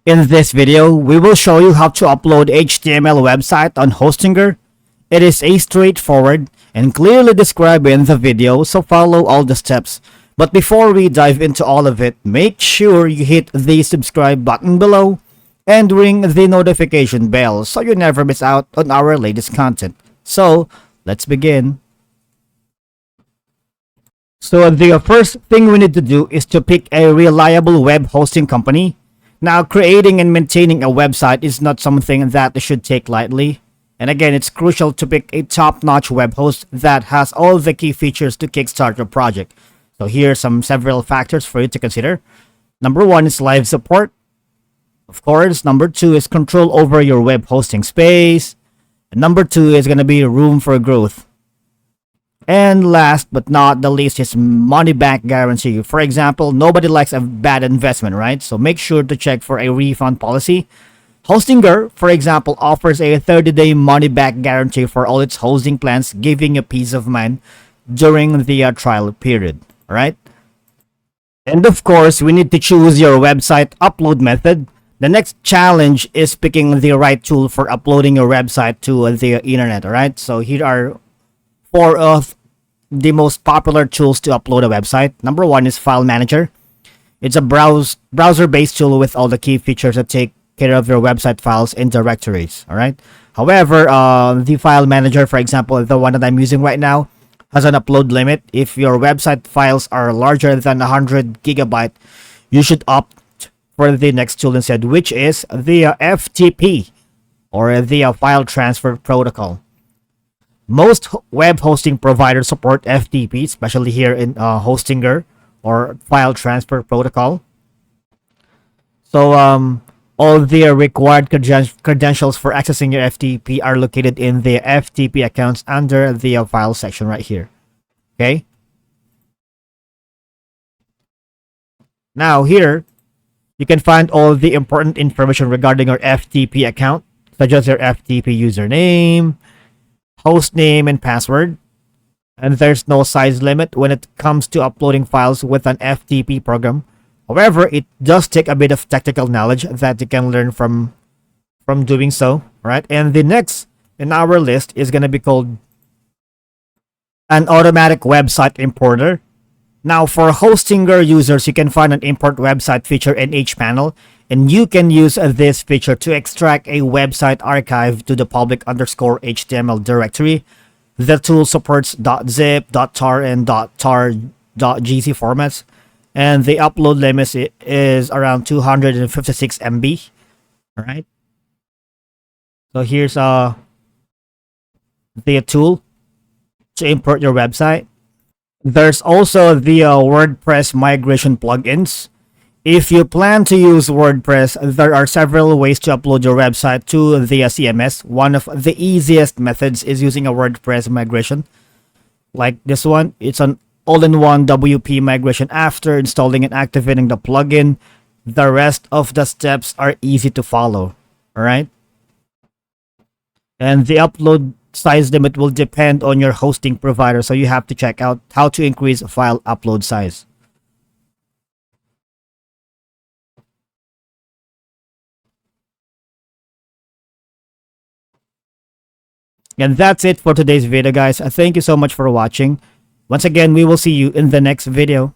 In this video, we will show you how to upload HTML website on Hostinger. It is a straightforward and clearly described in the video, so follow all the steps. But before we dive into all of it, make sure you hit the subscribe button below and ring the notification bell so you never miss out on our latest content. So, let's begin. So the first thing we need to do is to pick a reliable web hosting company. Now, creating and maintaining a website is not something that you should take lightly. And again, it's crucial to pick a top-notch web host that has all the key features to kickstart your project. So here are several factors for you to consider. Number one is live support. Of course, number two is control over your web hosting space. And number two is going to be room for growth. And last but not the least is money back guarantee. For example, nobody likes a bad investment, right? So make sure to check for a refund policy. Hostinger, for example, offers a 30-day money back guarantee for all its hosting plans, giving you peace of mind during the trial period, right? And of course, we need to choose your website upload method. The next challenge is picking the right tool for uploading your website to the internet, alright? So here are four of the most popular tools to upload a website. Number one is File Manager. It's a browser-based tool with all the key features that take care of your website files in directories, alright? However, the File Manager, for example, the one that I'm using right now, has an upload limit. If your website files are larger than 100 gigabyte, you should opt for the next tool instead, which is the FTP, or the File Transfer Protocol. Most web hosting providers support FTP, especially here in Hostinger, or File Transfer Protocol. So all the required credentials for accessing your FTP are located in the FTP accounts under the file section right here. Okay. Now here, you can find all the important information regarding your FTP account, such as your FTP username, host name, and password. And there's no size limit when it comes to uploading files with an FTP program. However, it does take a bit of technical knowledge that you can learn from doing so, right? And the next in our list is going to be called an automatic website importer. Now, for Hostinger users, you can find an import website feature in each panel, and you can use this feature to extract a website archive to the public_HTML directory. The tool supports .zip, .tar, and .tar.gz formats, and the upload limit is around 256 MB. All right. So here's the tool to import your website. There's also the WordPress migration plugins. If you plan to use WordPress, there are several ways to upload your website to the CMS. One of the easiest methods is using a WordPress migration, like this one. It's an all-in-one WP migration. After installing and activating the plugin, the rest of the steps are easy to follow. All right. And the upload size limit will depend on your hosting provider, so you have to check out how to increase file upload size. And that's it for today's video, guys. Thank you so much for watching. Once again, we will see you in the next video.